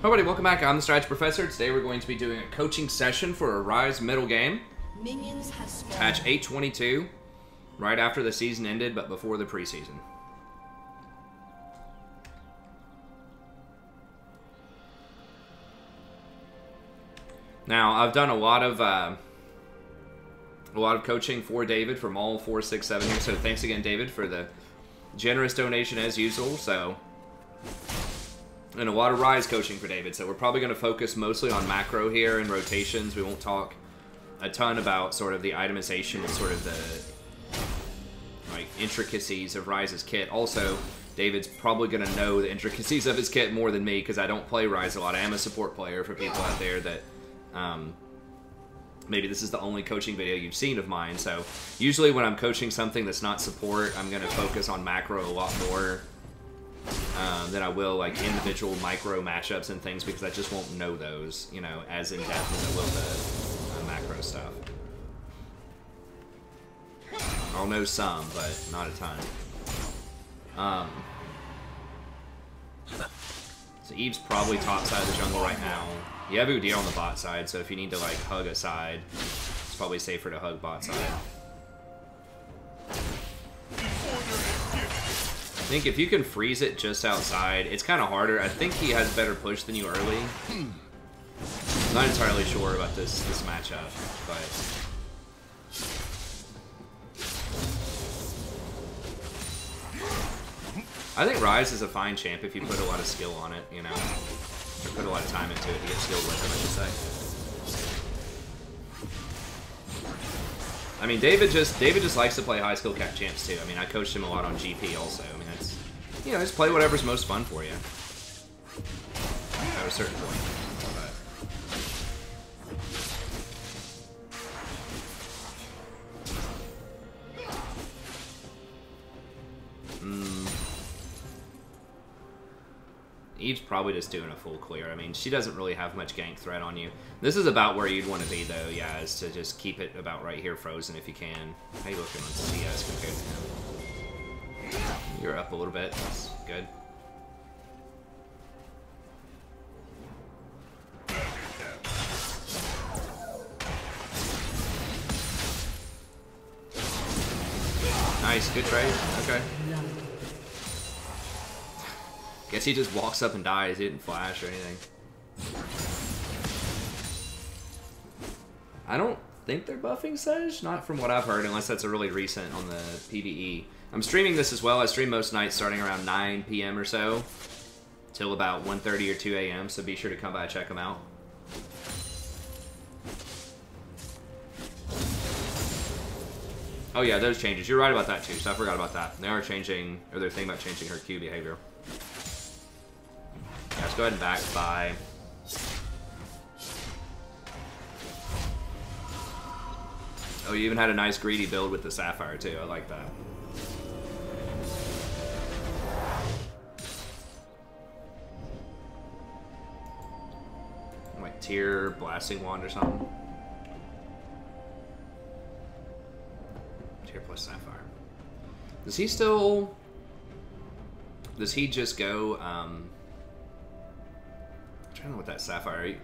Everybody, welcome back. I'm the Strategy Professor. Today we're going to be doing a coaching session for a Ryze middle game. Minions has spawned. Patch 822, right after the season ended, but before the preseason. Now, I've done a lot of coaching for David from all 4, 6, 7 here. So thanks again, David, for the generous donation as usual. So, and a lot of Ryze coaching for David. So we're probably going to focus mostly on macro here and rotations. We won't talk a ton about sort of the itemization and sort of the intricacies of Ryze's kit. Also, David's probably going to know the intricacies of his kit more than me because I don't play Ryze a lot. I am a support player for people out there that maybe this is the only coaching video you've seen of mine. So usually when I'm coaching something that's not support, I'm going to focus on macro a lot more than I will like individual micro matchups and things because I just won't know those, you know, as in depth as I will the macro stuff. I'll know some, but not a ton. So Eve's probably top side of the jungle right now. You have Udyr on the bot side, so if you need to like hug a side, it's probably safer to hug bot side. I think if you can freeze it just outside, it's kind of harder. I think he has better push than you early. I'm not entirely sure about this matchup, but I think Ryze is a fine champ if you put a lot of skill on it, you know, or put a lot of time into it to get skilled with him, I should say. I mean, David just likes to play high skill cap champs too. I mean, I coached him a lot on GP also. I mean, that's, you know, just play whatever's most fun for you at a certain point. Eve's probably just doing a full clear. I mean, she doesn't really have much gank threat on you. This is about where you'd want to be, though, yeah, is to just keep it about right here frozen if you can. How you looking on CS compared to him? You're up a little bit. That's good. Nice, good trade. Okay. Guess he just walks up and dies. He didn't flash or anything. I don't think they're buffing Sej, not from what I've heard, unless that's a really recent on the PvE. I'm streaming this as well. I stream most nights starting around 9 p.m. or so, till about 1:30 or 2 a.m., so be sure to come by and check them out. Oh yeah, those changes. You're right about that too, so I forgot about that. They are changing, or they're thinking about changing her Q behavior. Let's go ahead and back by. Oh, you even had a nice greedy build with the Sapphire too. I like that. Like tier blasting wand or something. Tier plus Sapphire. Does he still? Does he just go? I don't know what that Sapphire.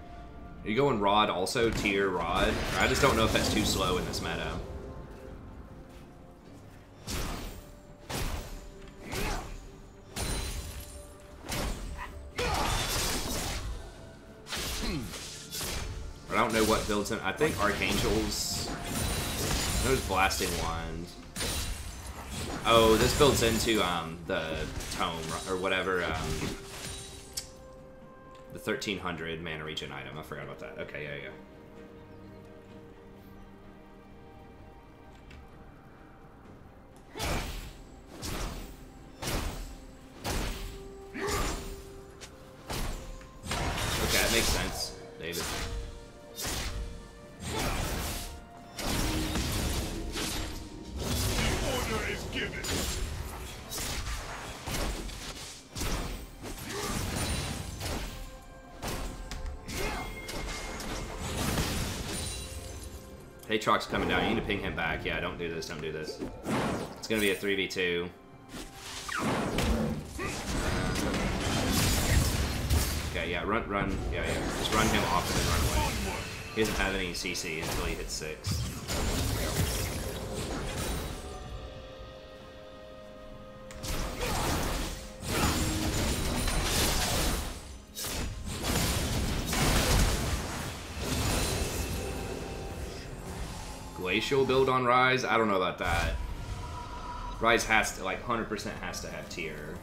Are you going Rod also? Tier Rod? I just don't know if that's too slow in this meta. I don't know what builds in. I think Archangel's. There's Blasting Wand. Oh, this builds into the Tome or whatever. The 1300 mana regen item. I forgot about that. Okay, yeah. Okay, that makes sense, David. Order is given. Aatrox's coming down. You need to ping him back. Yeah, don't do this. Don't do this. It's going to be a 3v2. Okay, yeah, run, yeah. Just run him off and then run away. He doesn't have any CC until he hits 6. Glacial build on Ryze? I don't know about that. Ryze has to, like, 100% has to have tier.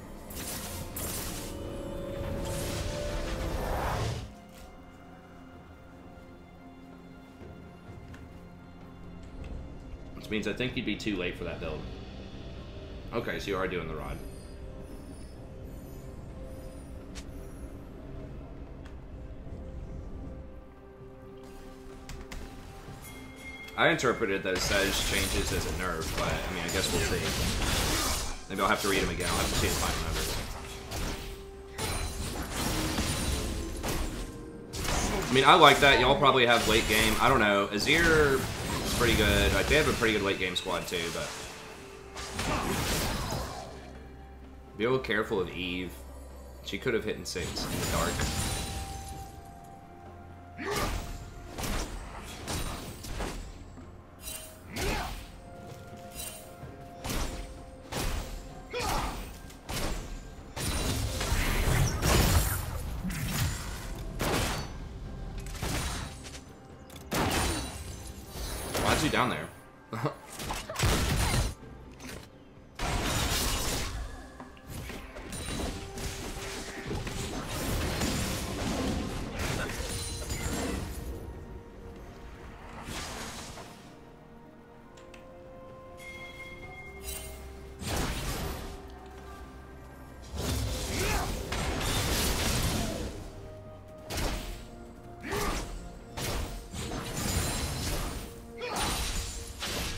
Which means I think you'd be too late for that build. Okay, so you are doing the rod. I interpreted those Sedge changes as a nerf, but I mean, I guess we'll see. Maybe I'll have to read them again. I'll have to see if I remember. I mean, I like that. Y'all probably have late game. I don't know. Azir is pretty good. Like, they have a pretty good late game squad too, but be a little careful of Eve. She could have hit in 6 in the dark. Why'd you down there?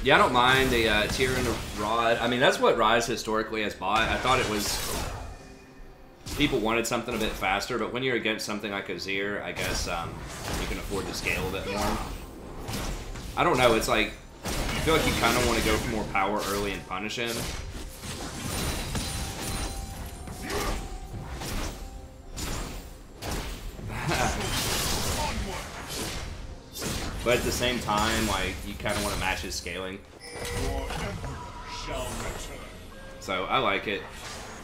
Yeah, I don't mind the tier and the rod. I mean, that's what Ryze historically has bought. I thought it was... people wanted something a bit faster, but when you're against something like Azir, I guess you can afford to scale a bit more. I don't know, it's like... I feel like you kind of want to go for more power early and punish him. But at the same time, like, you kind of want to match his scaling. So, I like it.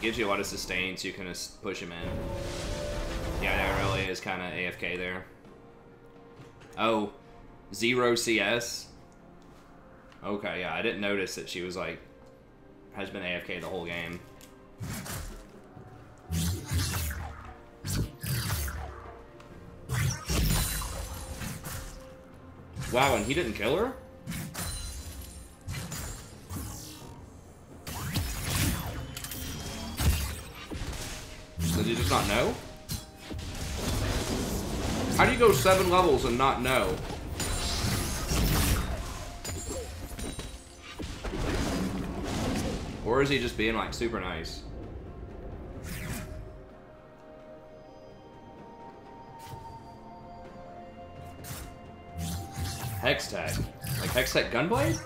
Gives you a lot of sustain, so you can just push him in. Yeah, that really is kind of AFK there. Oh, 0 CS? Okay, yeah, I didn't notice that she was, like, has been AFK the whole game. Wow, and he didn't kill her? Did he just not know? How do you go 7 levels and not know? Or is he just being, like, super nice? Hextech. Like Hextech Gunblade?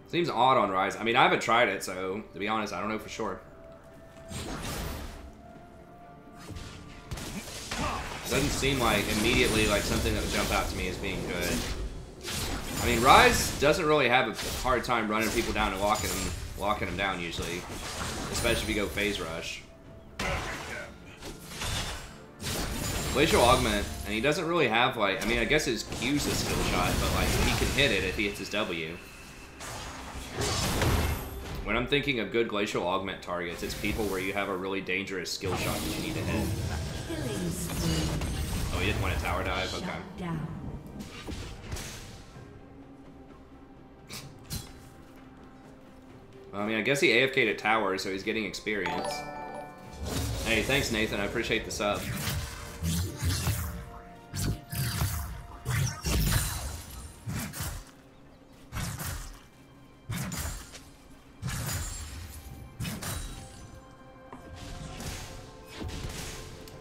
Seems odd on Ryze. I mean, I haven't tried it, so to be honest, I don't know for sure. It doesn't seem like immediately like something that would jump out to me as being good. I mean, Ryze doesn't really have a hard time running people down and locking them down usually, especially if you go phase rush. Glacial Augment, and he doesn't really have, like, I mean, I guess his Q's a skill shot, but, like, he can hit it if he hits his W. When I'm thinking of good Glacial Augment targets, it's people where you have a really dangerous skill shot that you need to hit. Oh, he didn't want a tower dive? Okay. Well, I mean, I guess he AFK'd at tower, so he's getting experience. Hey, thanks, Nathan. I appreciate the sub.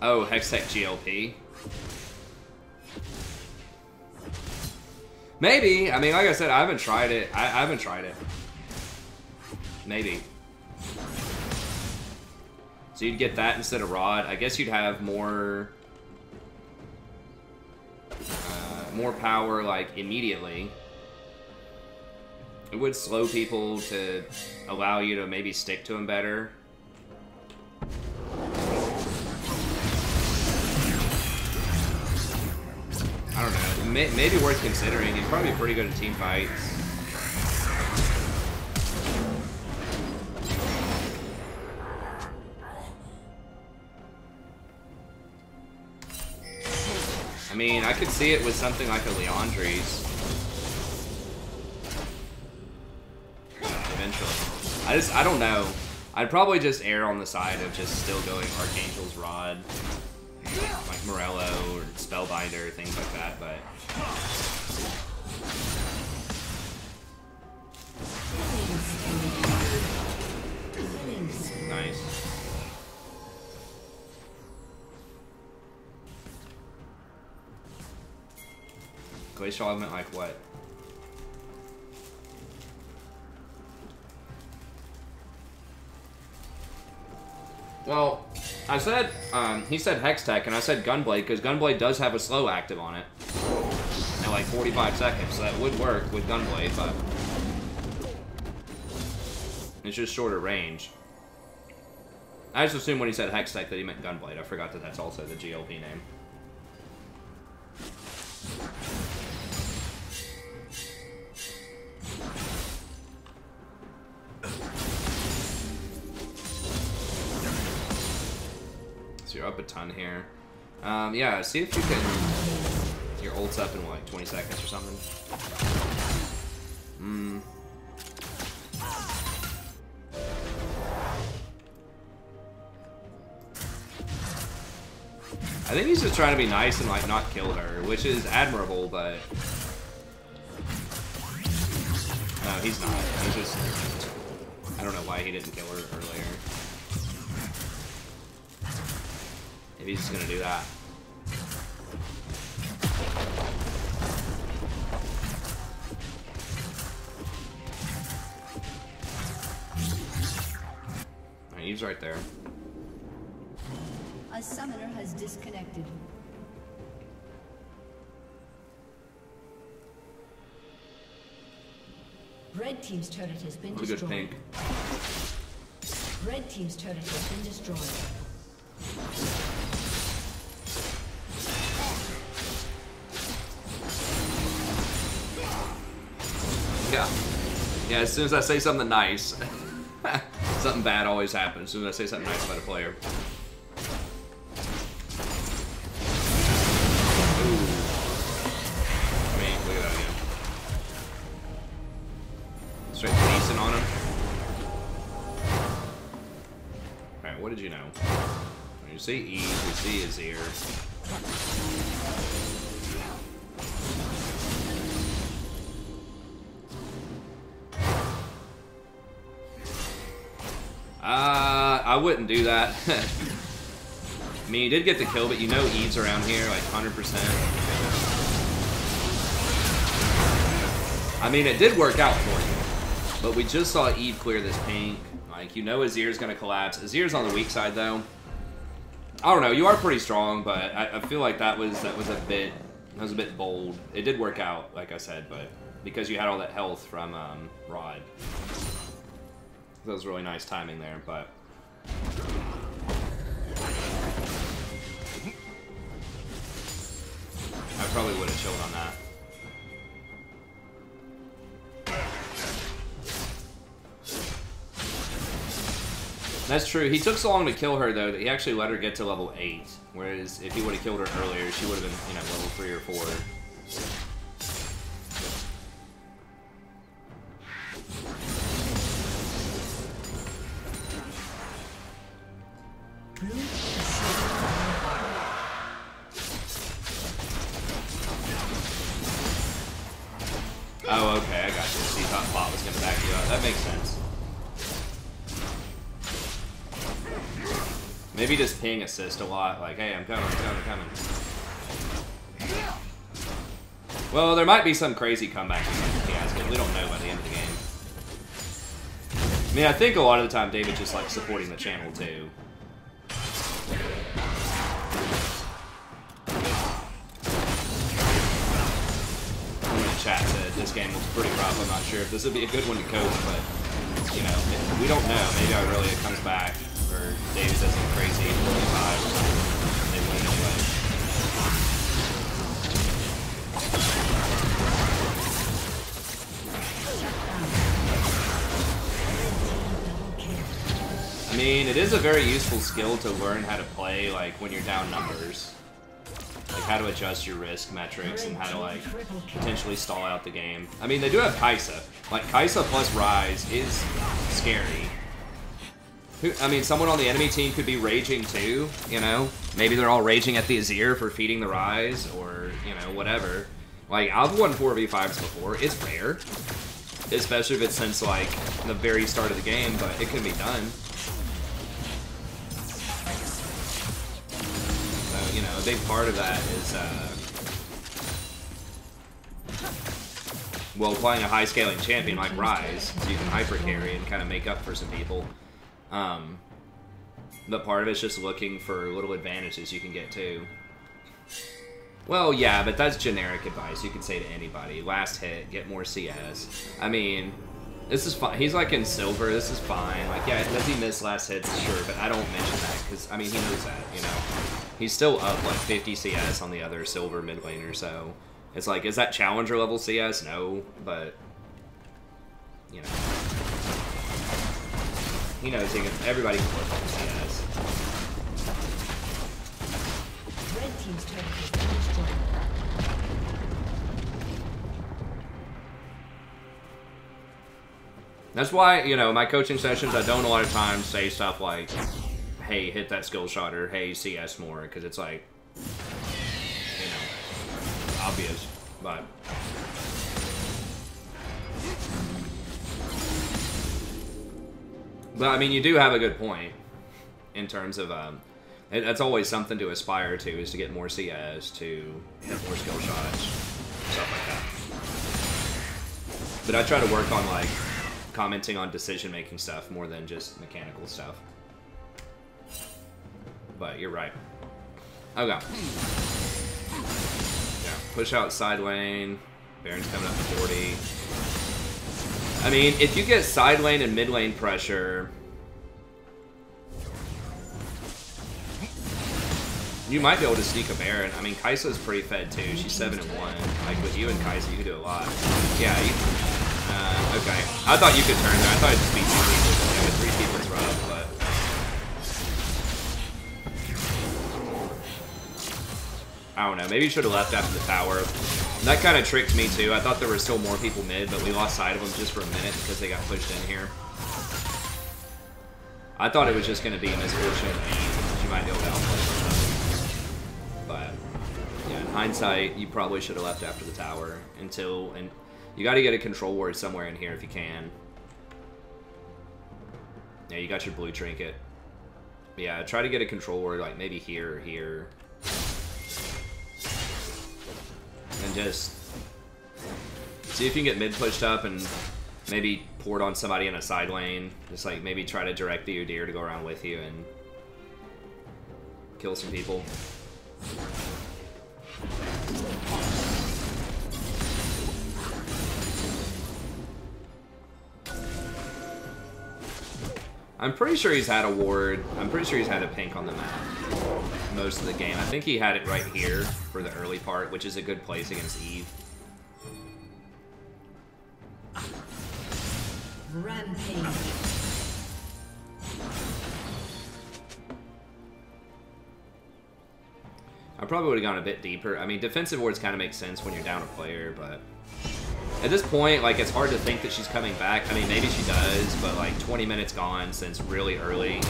Oh, Hextech GLP. Maybe. I mean, like I said, I haven't tried it. I haven't tried it. Maybe. So you'd get that instead of Rod. I guess you'd have more more power, like, immediately. It would slow people to allow you to maybe stick to them better. I don't know. Maybe worth considering. He's probably pretty good in team fights. I mean, I could see it with something like a Leandri's. Eventually. I don't know. I'd probably just err on the side of just still going Archangel's Rod. Like Morello or Spellbinder, things like that, but... Nice. Glacial element like what? Well, I said, he said Hextech, and I said Gunblade, because Gunblade does have a slow active on it. At like 45 seconds, so that would work with Gunblade, but... it's just shorter range. I just assumed when he said Hextech that he meant Gunblade. I forgot that that's also the GLP name. So you're up a ton here. Yeah, see if you can... Your ult's up in, what, like 20 seconds or something? I think he's just trying to be nice and, like, not kill her, which is admirable, but... No, he's not. He's just... I don't know why he didn't kill her earlier. If he's just gonna do that. Alright, he's right there. A summoner has disconnected. Red team's turret has been destroyed. Good pink. Red team's turret has been destroyed. Yeah. Yeah, as soon as I say something nice, something bad always happens. As soon as I say something nice about a player. Ooh. I mean, look at that again. Straight decent on him. Alright, what did you know? When you see E, you see his ear. I wouldn't do that. I mean, he did get the kill, but you know Eve's around here, like 100%. I mean, it did work out for you. But we just saw Eve clear this pink. Like, you know Azir's gonna collapse. Azir's on the weak side, though. I don't know, you are pretty strong, but I feel like that was a bit bold. It did work out, like I said, but because you had all that health from Rod. That was really nice timing there, but... I probably would have chilled on that. That's true. He took so long to kill her, though, that he actually let her get to level 8. Whereas, if he would have killed her earlier, she would have been, you know, level 3 or 4. Oh, okay, I got you. So you thought Bot was going to back you up. That makes sense. Maybe just ping assist a lot, like, hey, I'm coming, I'm coming. Well, there might be some crazy comeback he has, but we don't know by the end of the game. I mean, I think a lot of the time David's just, like, supporting the channel, too. chat said this game looks pretty rough. I'm not sure if this would be a good one to coach, but, you know, we don't know. Maybe Aurelia comes back, or David does some crazy 45 or something. They win anyway. I mean, it is a very useful skill to learn how to play, like, when you're down numbers. Like, how to adjust your risk metrics and how to, like, potentially stall out the game. I mean, they do have Kai'Sa. Like, Kai'Sa plus Ryze is scary. I mean, someone on the enemy team could be raging too, you know? Maybe they're all raging at the Azir for feeding the Ryze, or, you know, whatever. Like, I've won 4v5s before. It's rare. Especially if it's since, like, the very start of the game, but it can be done. So, you know, a big part of that is, well, playing a high-scaling champion like Ryze, so you can hyper-carry and kind of make up for some people. But part of it's just looking for little advantages you can get too. Well, yeah, but that's generic advice you can say to anybody. Last hit, get more CS. I mean, this is fine. He's like in silver, this is fine. Like, yeah, does he miss last hits? Sure, but I don't mention that because, I mean, he knows that, you know. He's still up like 50 CS on the other silver mid laner, so it's like, is that challenger level CS? No, but, you know. He knows he can, everybody can play on CS. Red team's turret has been destroyed. That's why, you know, my coaching sessions, I don't a lot of times say stuff like, hey, hit that skill shot, or hey, CS more, because it's like, you know, obvious, but... But, I mean, you do have a good point in terms of, that's always something to aspire to, is to get more CS, to hit more skill shots, stuff like that. But I try to work on, like, commenting on decision-making stuff more than just mechanical stuff. But you're right. Okay. Yeah, push out side lane. Baron's coming up to 40. I mean, if you get side lane and mid lane pressure, you might be able to sneak a Baron. I mean, Kai'Sa's pretty fed too. She's 7-1. Like with you and Kai'Sa, you can do a lot. Yeah. Okay. I thought you could turn there. I thought it'd just be 2 people. Yeah, with 3 people it's rough, but I don't know. Maybe you should have left after the tower. That kind of tricked me too. I thought there were still more people mid, but we lost sight of them just for a minute because they got pushed in here. I thought it was just going to be misfortune and you might be able to outplay them. But yeah, in hindsight, you probably should have left after the tower until, and you got to get a control ward somewhere in here if you can. Yeah, you got your blue trinket. Yeah, try to get a control ward like maybe here or here. And just see if you can get mid pushed up and maybe port on somebody in a side lane. Just like maybe try to direct the Udyr to go around with you and kill some people. I'm pretty sure he's had a ward. I'm pretty sure he's had a pink on the map most of the game. I think he had it right here for the early part, which is a good place against Eve. Rampage. I probably would have gone a bit deeper. I mean, defensive wards kind of make sense when you're down a player, but at this point, like, it's hard to think that she's coming back. I mean, maybe she does, but like 20 minutes gone since really early.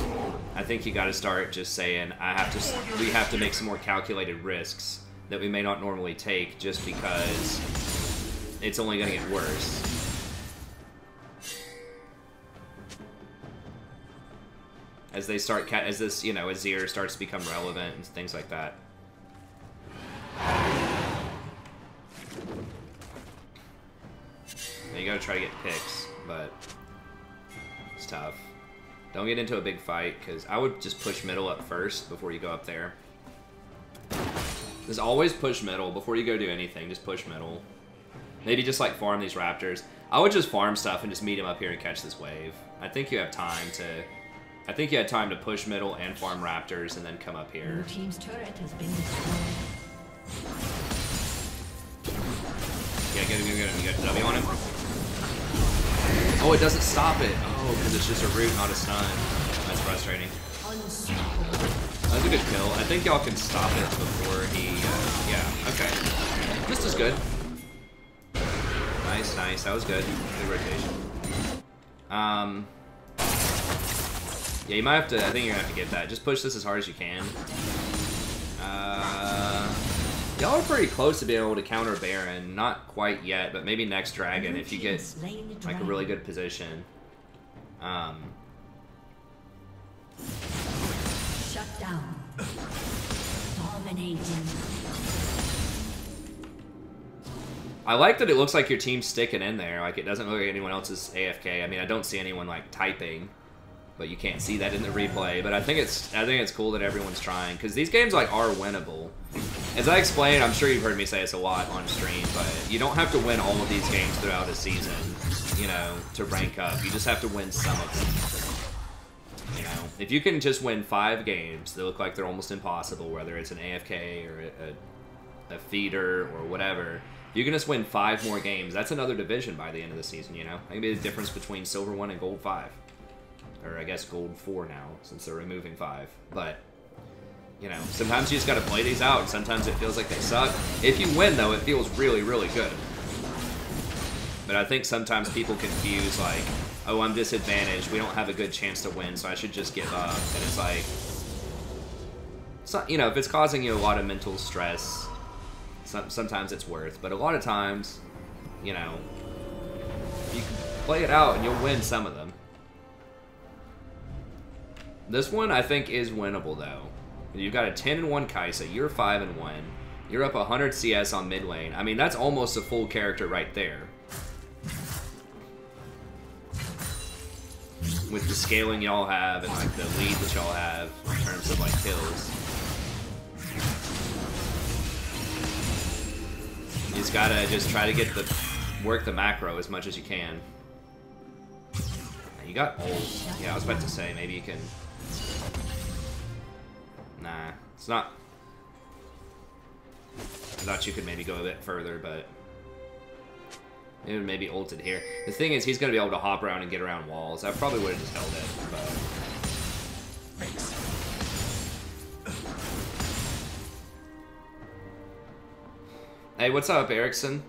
I think you got to start just saying, we have to make some more calculated risks that we may not normally take just because it's only going to get worse. As they start, as this, you know, Azir starts to become relevant and things like that. You gotta try to get picks, but it's tough. Don't get into a big fight, because I would just push middle up first before you go up there. Just always push middle before you go do anything. Just push middle. Maybe just like farm these raptors. I would just farm stuff and just meet him up here and catch this wave. I think you have time to... I think you had time to push middle and farm raptors and then come up here. Your team's turret has been destroyed. Yeah, get him. You got W on him. Oh, it doesn't stop it. Oh, because it's just a root, not a stun. That's frustrating. That's a good kill. I think y'all can stop it before he... yeah, okay. Just as good. Nice, nice. That was good. Good rotation. Yeah, you might have to... I think you're going to have to get that. Just push this as hard as you can. Y'all are pretty close to being able to counter Baron. Not quite yet, but maybe next Dragon if you get like a really good position. Shut down. Dominating. I like that it looks like your team's sticking in there. Like, it doesn't look like anyone else is AFK. I mean, I don't see anyone, like, typing. But you can't see that in the replay. But I think it's cool that everyone's trying. Because these games, like, are winnable. As I explained, I'm sure you've heard me say this a lot on stream. But you don't have to win all of these games throughout a season, you know, to rank up. You just have to win some of them. You know, if you can just win 5 games that look like they're almost impossible, whether it's an AFK or a feeder or whatever... You can just win 5 more games. That's another division by the end of the season, you know? That can be the difference between Silver 1 and Gold 5. Or I guess Gold 4 now, since they're removing 5. But, you know, sometimes you just gotta play these out, and sometimes it feels like they suck. If you win, though, it feels really, really good. But I think sometimes people confuse, like, oh, I'm disadvantaged, we don't have a good chance to win, so I should just give up. And it's like... It's not, you know, if it's causing you a lot of mental stress... Sometimes it's worth, but a lot of times, you know, you can play it out and you'll win some of them. This one, I think, is winnable, though. You've got a 10-1 Kai'Sa, you're 5-1, you're up 100 CS on mid lane. I mean, that's almost a full character right there. With the scaling y'all have and, like, the lead that y'all have in terms of, like, kills. You just gotta just try to get work the macro as much as you can. You got ult. Yeah, I was about to say, maybe you can... Nah, it's not... I thought you could maybe go a bit further, but... It maybe ulted here. The thing is, he's gonna be able to hop around and get around walls. I probably would have just held it, but... Hey, what's up, Erickson?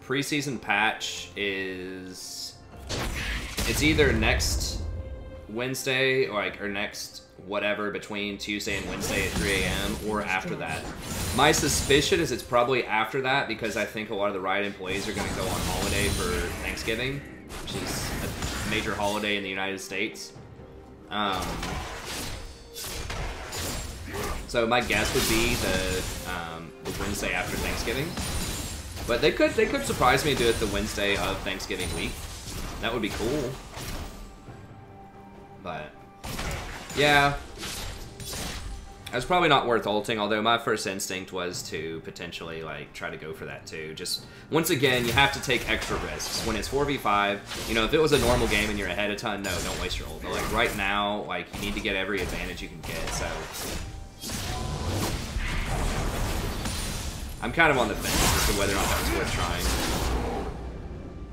Preseason patch is... It's either next Wednesday or next whatever between Tuesday and Wednesday at 3 a.m. or after that. My suspicion is it's probably after that because I think a lot of the Riot employees are going to go on holiday for Thanksgiving, which is a major holiday in the United States. So my guess would be the Wednesday after Thanksgiving, but they could surprise me and do it the Wednesday of Thanksgiving week. That would be cool. But yeah, that's probably not worth ulting. Although my first instinct was to potentially like try to go for that too. Just once again, you have to take extra risks when it's 4v5. You know, if it was a normal game and you're ahead a ton, no, don't waste your ult. But like right now, like you need to get every advantage you can get. So. I'm kind of on the fence as to whether or not that was worth trying.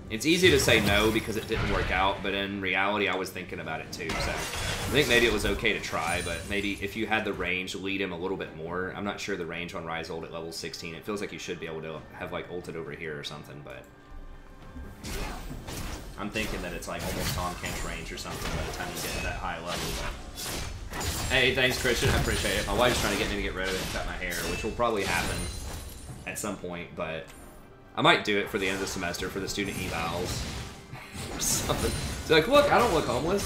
It's easy to say no because it didn't work out, but in reality, I was thinking about it too. So I think maybe it was okay to try, but maybe if you had the range, lead him a little bit more. I'm not sure the range on Ryze ult at level 16. It feels like you should be able to have like ulted over here or something, but I'm thinking that it's like almost Tom Kent's range or something by the time you get to that high level. Hey, thanks, Christian. I appreciate it. My wife's trying to get me to get rid of it and cut my hair, which will probably happen at some point, but I might do it for the end of the semester for the student evals or something. So like, look, I don't look homeless.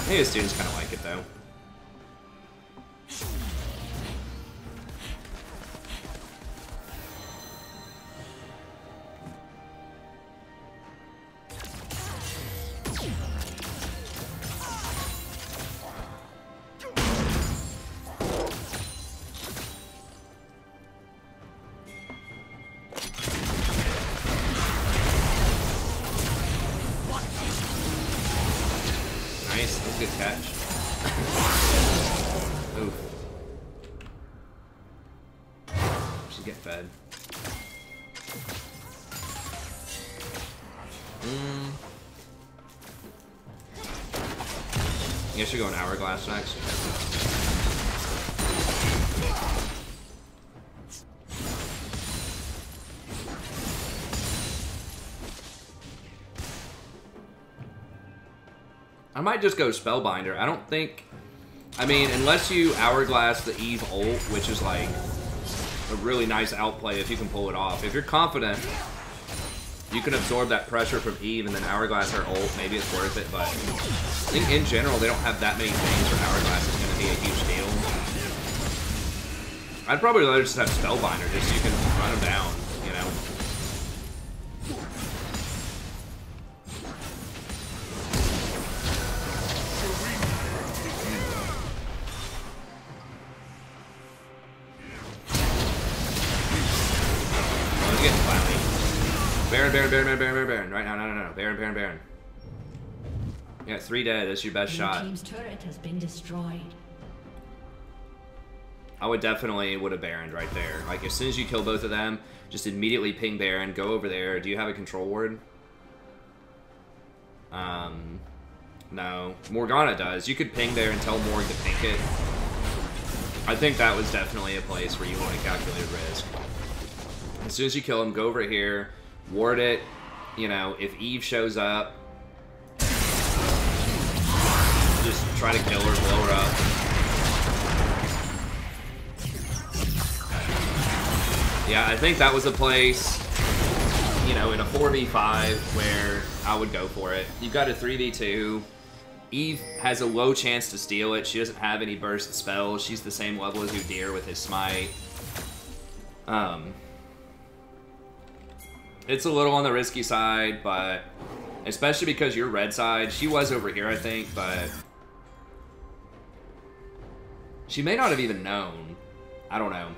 Maybe the students kind of like it though. Nice. That was a good catch. Oof. Should get fed. I guess you're going Hourglass next. I might just go Spellbinder. I don't think... I mean, unless you Hourglass the Eve ult, which is like a really nice outplay if you can pull it off. If you're confident you can absorb that pressure from Eve and then Hourglass her ult, maybe it's worth it, but I think in general they don't have that many things where Hourglass is going to be a huge deal. I'd probably rather just have Spellbinder, just so you can run them down, you know? Baron. Right now, no. Baron. You got 3 dead. That's your best shot. Team's turret has been destroyed. I would definitely would have Baroned right there. Like, as soon as you kill both of them, just immediately ping Baron, go over there. Do you have a control ward? No. Morgana does. You could ping there and tell Morg to pink it. I think that was definitely a place where you want to calculate risk. As soon as you kill him, go over here, ward it. You know, if Eve shows up, just try to kill her, blow her up. Yeah, I think that was a place, you know, in a 4v5 where I would go for it. You've got a 3v2. Eve has a low chance to steal it. She doesn't have any burst spells. She's the same level as Udyr with his smite. It's a little on the risky side, but especially because you're red side. She was over here, I think, but she may not have even known. I don't know.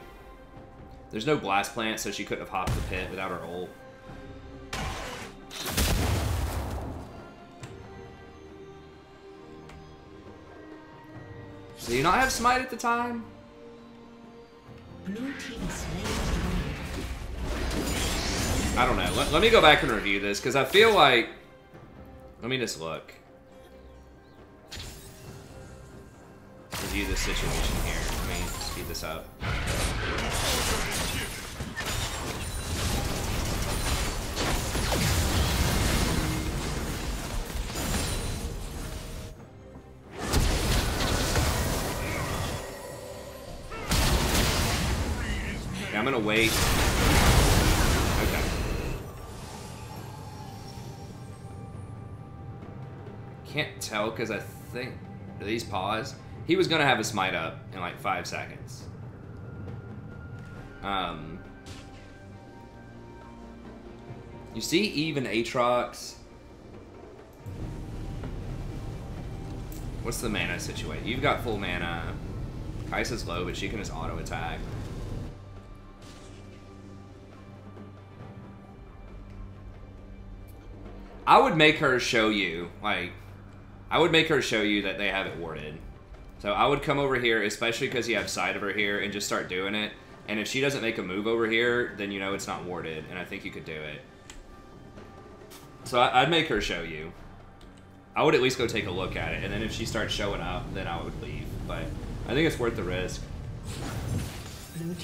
There's no blast plant, so she couldn't have hopped the pit without her ult. Do you not have smite at the time? Blue team slain. I don't know. Let me go back and review this, because I feel like... Let me just look. Review this situation here. Let me speed this up. Okay, I'm gonna wait. Okay. Can't tell because I think these pause. He was gonna have a smite up in like 5 seconds. You see Eve and Aatrox. What's the mana situation? You've got full mana. Kai'Sa's low, but she can just auto attack. I would make her show you, like, I would make her show you that they have it warded. So I would come over here, especially because you have sight over here, and just start doing it. And if she doesn't make a move over here, then you know it's not warded, and I think you could do it. So I'd make her show you. I would at least go take a look at it, and then if she starts showing up, then I would leave. But I think it's worth the risk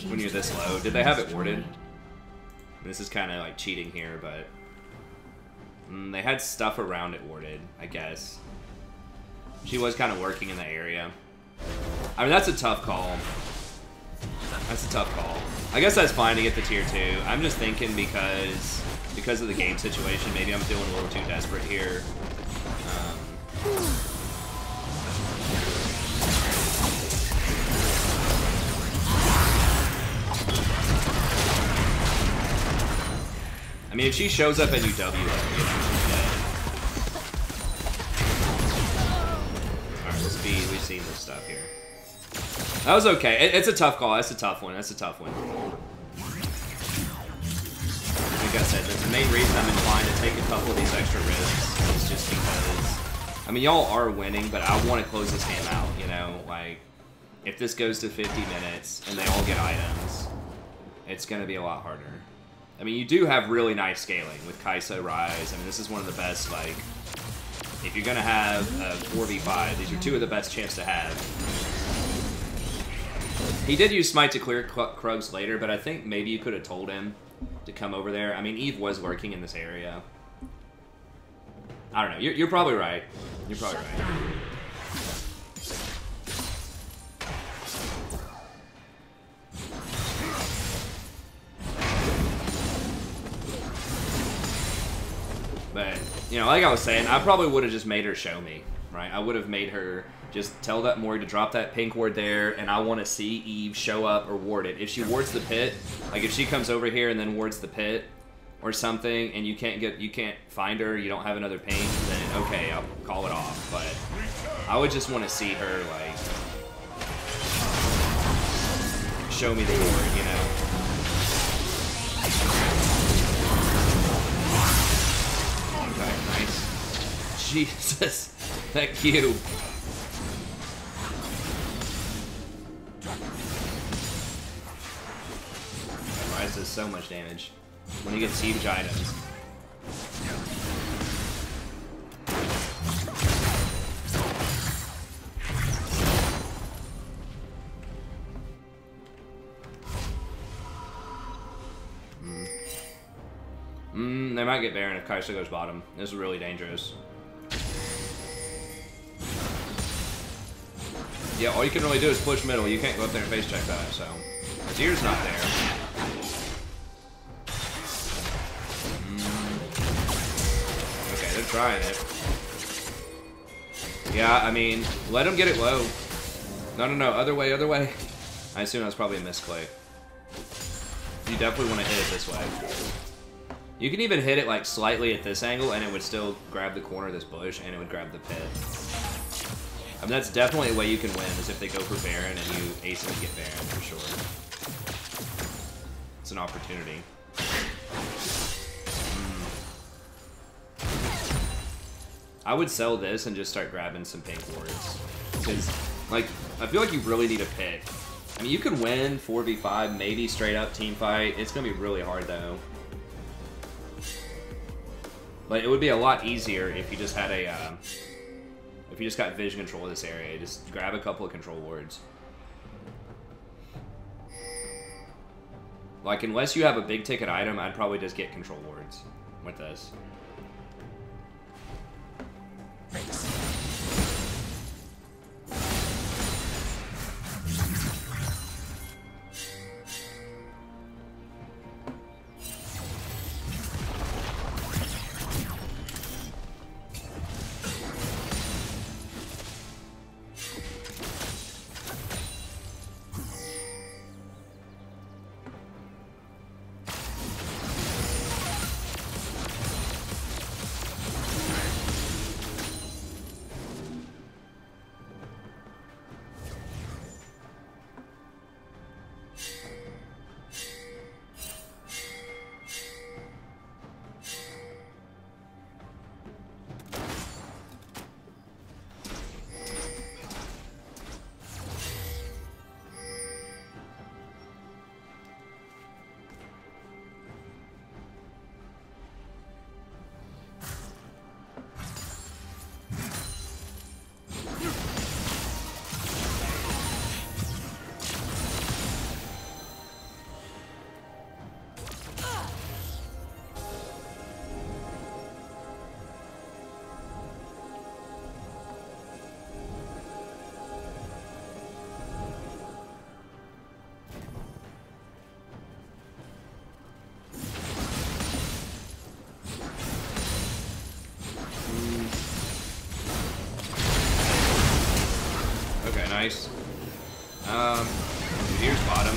when you're this low. Did they have it warded? This is kind of like cheating here, but... they had stuff around it warded, I guess. She was kind of working in the area. I mean, that's a tough call. That's a tough call. I guess that's fine to get the tier 2. I'm just thinking because of the game situation, maybe I'm feeling a little too desperate here. I mean, if she shows up at UW, though, you know, she's dead. Alright, we've seen this stuff here. That was okay. It's a tough call. That's a tough one. That's a tough one. Like I said, the main reason I'm inclined to take a couple of these extra risks is just because I mean, y'all are winning, but I want to close this game out, you know? Like, if this goes to 50 minutes and they all get items, it's going to be a lot harder. I mean, you do have really nice scaling with Kai'Sa, Ryze. I mean, this is one of the best, like, if you're going to have a 4v5, these are two of the best champs to have. He did use Smite to clear Krugs later, but I think maybe you could have told him to come over there. I mean, Eve was lurking in this area. I don't know. You're probably right. You're probably right. But, you know, like I was saying, I probably would have just made her show me, right? I would have made her just tell that Mori to drop that pink ward there, and I want to see Eve show up or ward it. If she wards the pit, like if she comes over here and then wards the pit or something, and you can't find her, you don't have another ping, then okay, I'll call it off. But I would just want to see her, like, show me the ward, you know? Okay, nice. Jesus, that Q. Ryze does so much damage when he gets huge items. They might get Baron if Kai'Sa goes bottom. This is really dangerous. Yeah, all you can really do is push middle. You can't go up there and face check that, so. Azir's not there. Okay, they're trying it. Yeah, I mean, let him get it low. No, other way, other way. I assume that's probably a misclick. You definitely want to hit it this way. You can even hit it like slightly at this angle and it would still grab the corner of this bush and it would grab the pit. I mean, that's definitely a way you can win, is if they go for Baron and you ace them and get Baron, for sure. It's an opportunity. I would sell this and just start grabbing some pink wards. Because, like, I feel like you really need a pick. I mean, you could win 4v5, maybe straight up team fight. It's going to be really hard, though. Like, it would be a lot easier if you just had a, if you just got vision control of this area. Just grab a couple of control wards. Like, unless you have a big ticket item, I'd probably just get control wards with this. Nice. Here's bottom.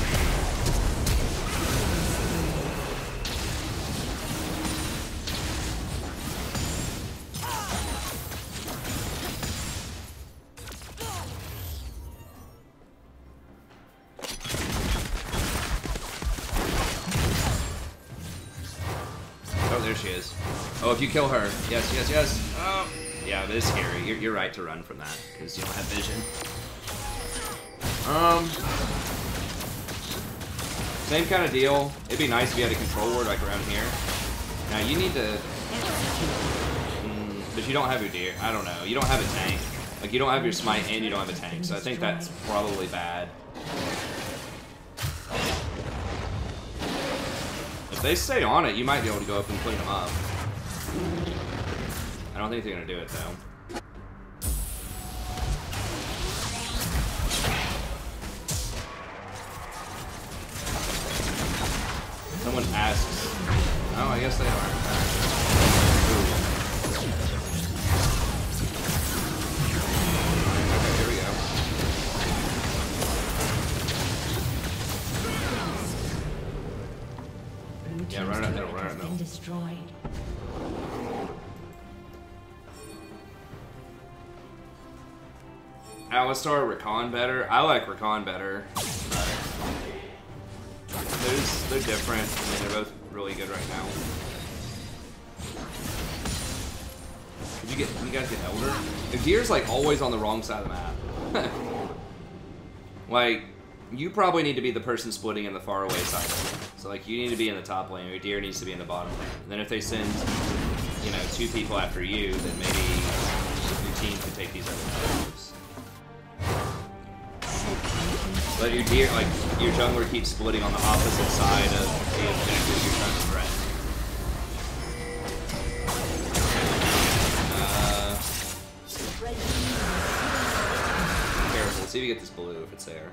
Oh, there she is. Oh, if you kill her. Yes, yes, yes. Oh, Yeah, but it's scary. You're right to run from that, because you don't have vision. Same kind of deal. It'd be nice if you had a control ward like around here. Now you need to... but you don't have your deer. I don't know. You don't have a tank. Like, you don't have your smite and you don't have a tank, so I think that's probably bad. If they stay on it, you might be able to go up and clean them up. I don't think they're going to do it, though. Someone asks... Oh, I guess they are. Okay, here we go. Yeah, run it up middle, run it up middle. Destroyed. Alistar, Rakan better? I like Rakan better. They're different. I mean, they're both really good right now. Did you guys get Elder? Deer's like always on the wrong side of the map. Like, you probably need to be the person splitting in the faraway side. So like, you need to be in the top lane, or Deer needs to be in the bottom lane. And then if they send, you know, 2 people after you, then maybe your team could take these other moves. But your Deer, like, your jungler keeps splitting on the opposite side of the objective you're trying to threaten. Careful, let's see if you get this blue if it's there.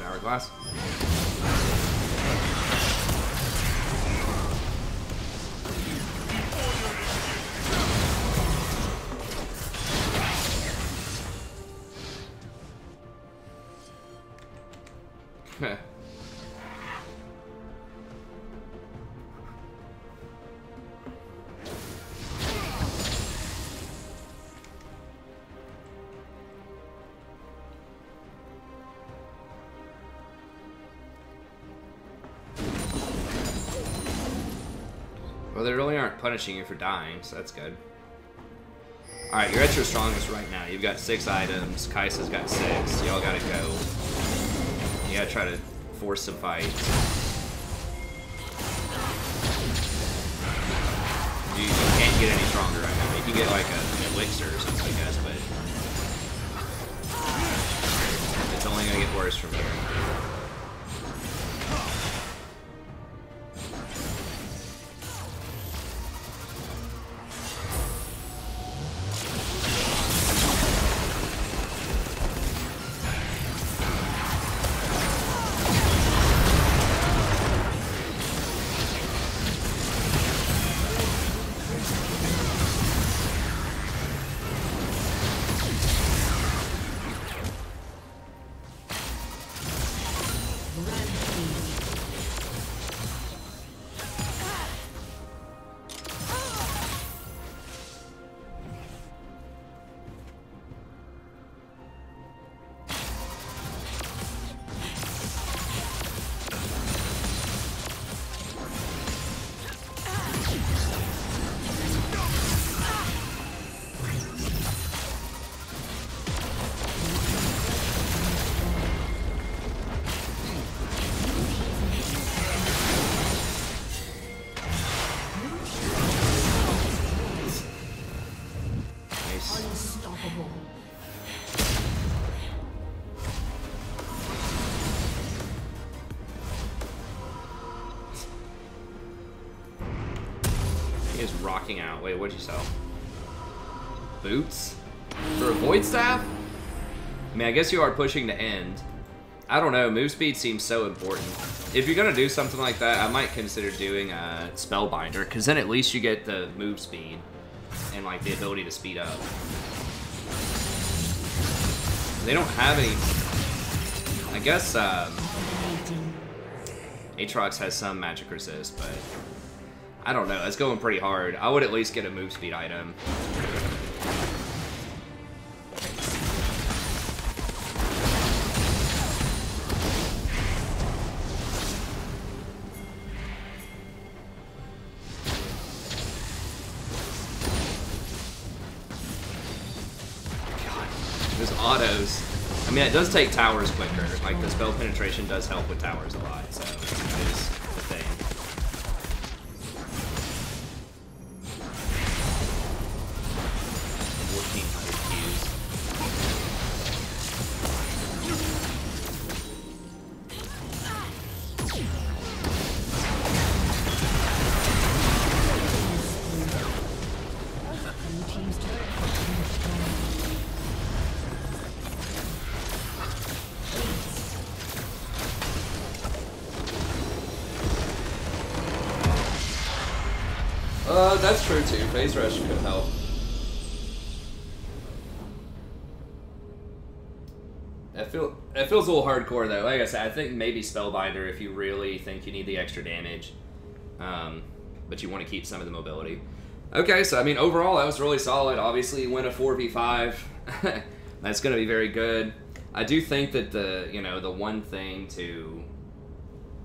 Hourglass. Well, they really aren't punishing you for dying, so that's good. Alright, you're at your strongest right now. You've got 6 items. Kai'Sa's got 6. Y'all gotta go. You gotta try to force some fights. You can't get any stronger right now. You can get like an elixir or something, I guess, but it's only gonna get worse from here. Rocking out. Wait, what'd you sell? Boots? For a Void Staff? I mean, I guess you are pushing to end. I don't know, move speed seems so important. If you're gonna do something like that, I might consider doing a Spellbinder, because then at least you get the move speed and like the ability to speed up. They don't have any... I guess Aatrox has some magic resist, but I don't know. That's going pretty hard. I would at least get a move speed item. Autos. I mean, it does take towers quicker. Like, the spell penetration does help with towers a lot, so that is the thing. That's true too. Phase Rush could help. It feels a little hardcore though. Like I said, I think maybe Spellbinder if you really think you need the extra damage, but you want to keep some of the mobility. Okay, so I mean overall that was really solid. Obviously, you win a 4v5. That's going to be very good. I do think that the one thing to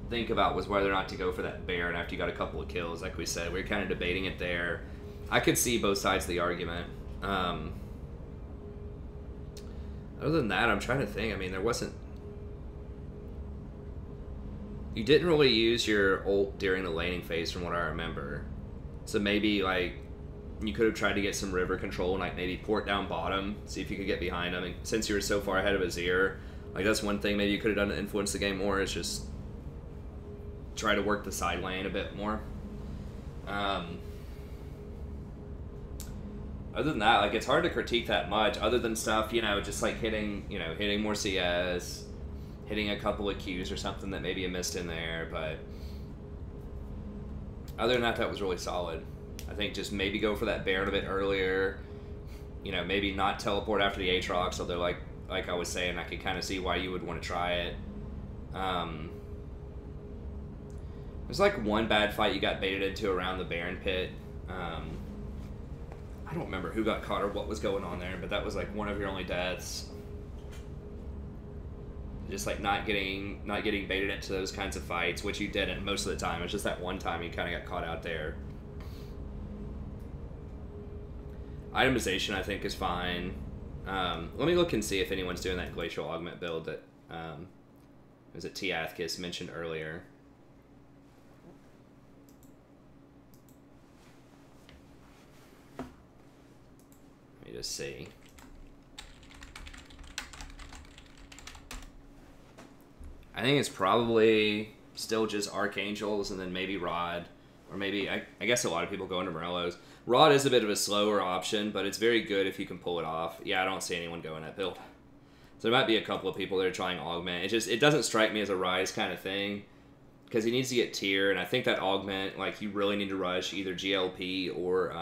think about was whether or not to go for that Baron after you got a couple of kills. Like we said, we were kind of debating it there. I could see both sides of the argument. Other than that, I'm trying to think. I mean, there wasn't... You didn't really use your ult during the laning phase from what I remember. So maybe, like, you could have tried to get some river control and, like, maybe port down bottom, see if you could get behind them. And since you were so far ahead of Azir, like, that's one thing maybe you could have done to influence the game more, is just try to work the side lane a bit more. Other than that, like, it's hard to critique that much, other than stuff, just like hitting more CS, hitting a couple of Qs or something that maybe you missed in there, but other than that, that was really solid. I think just maybe go for that Baron a bit earlier, maybe not teleport after the Aatrox, although like I was saying, I could kind of see why you would want to try it. There's like one bad fight you got baited into around the Baron pit. I don't remember who got caught or what was going on there, but that was like one of your only deaths. Just like not getting baited into those kinds of fights, which you didn't most of the time. It's just that one time you kind of got caught out there. Itemization, I think, is fine. Let me look and see if anyone's doing that Glacial Augment build that was it Tiathkis mentioned earlier. Let me just see. I think it's probably still just Archangels and then maybe Rod. Or maybe, I guess a lot of people go into Morello's. Rod is a bit of a slower option, but it's very good if you can pull it off. Yeah, I don't see anyone going that build. So there might be a couple of people that are trying Augment. It doesn't strike me as a Ryze kind of thing, because he needs to get tier, and I think that Augment, like, you really need to rush either GLP or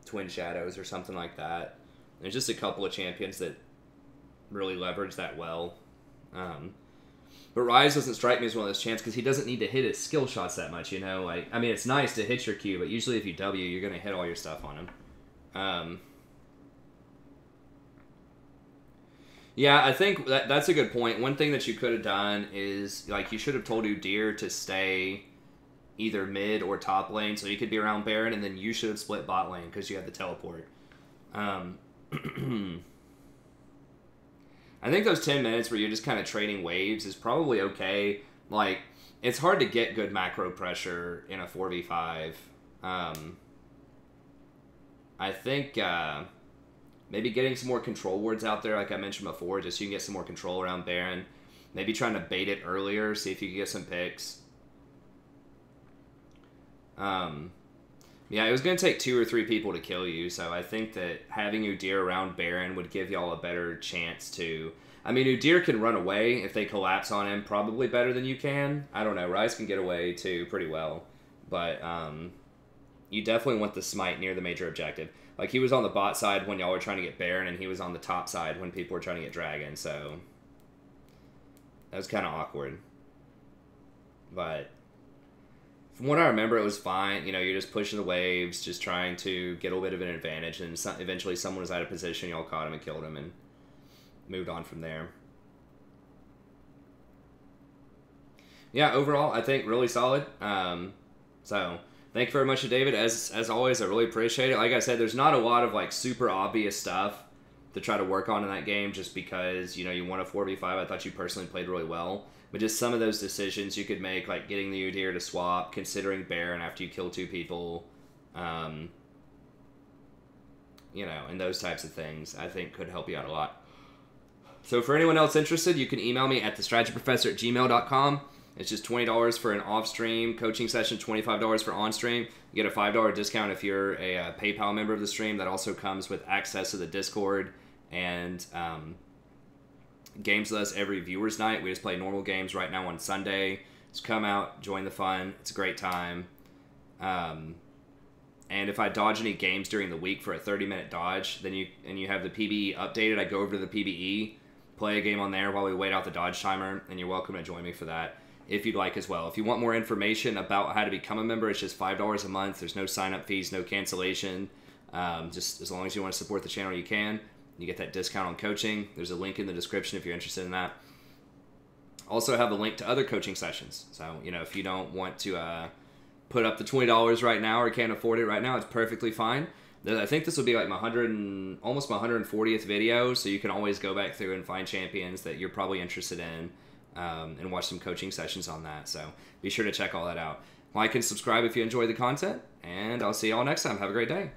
Twin Shadows or something like that. There's just a couple of champions that really leverage that well. But Ryze doesn't strike me as one of those champs because he doesn't need to hit his skill shots that much, Like, I mean, it's nice to hit your Q, but usually if you W, you're going to hit all your stuff on him. Yeah, I think that's a good point. One thing that you could have done is, like, you should have told Udyr to stay either mid or top lane so you could be around Baron, and then you should have split bot lane because you had the teleport. I think those 10 minutes where you're just kind of trading waves is probably okay. Like, it's hard to get good macro pressure in a 4v5. I think maybe getting some more control wards out there, like I mentioned before, just so you can get some more control around Baron. Maybe trying to bait it earlier, see if you can get some picks. Yeah, it was going to take 2 or 3 people to kill you, so I think that having Udyr around Baron would give y'all a better chance to... I mean, Udyr can run away if they collapse on him, probably better than you can. I don't know, Ryze can get away too pretty well, but you definitely want the smite near the major objective. Like, he was on the bot side when y'all were trying to get Baron, and he was on the top side when people were trying to get Dragon, so... That was kind of awkward. But... from what I remember, it was fine. You know, you're just pushing the waves, just trying to get a little bit of an advantage, and eventually someone was out of position, y'all caught him and killed him, and moved on from there. Yeah, overall, I think really solid. So, thank you very much to David. As always, I really appreciate it. Like I said, there's not a lot of like super obvious stuff to try to work on in that game, just because, you know, you won a 4v5. I thought you personally played really well. But just some of those decisions you could make, like getting the Udyr to swap, considering Baron after you kill 2 people, you know, and those types of things, I think could help you out a lot. So for anyone else interested, you can email me at thestrategyprofessor@gmail.com. It's just $20 for an off-stream coaching session, $25 for on-stream. You get a $5 discount if you're a PayPal member of the stream. That also comes with access to the Discord and games with us every viewers night. We just play normal games right now on Sunday. Just come out, join the fun. It's a great time. And if I dodge any games during the week for a 30-minute dodge, then you have the PBE updated. I go over to the PBE, play a game on there while we wait out the dodge timer, and you're welcome to join me for that if you'd like as well. If you want more information about how to become a member, it's just $5 a month. There's no sign-up fees, no cancellation. Just as long as you want to support the channel, you can. You get that discount on coaching. There's a link in the description if you're interested in that. Also have a link to other coaching sessions. So, you know, if you don't want to put up the $20 right now or can't afford it right now, it's perfectly fine. I think this will be like almost my 140th video, so you can always go back through and find champions that you're probably interested in and watch some coaching sessions on that. So be sure to check all that out. Like and subscribe if you enjoy the content, and I'll see you all next time. Have a great day.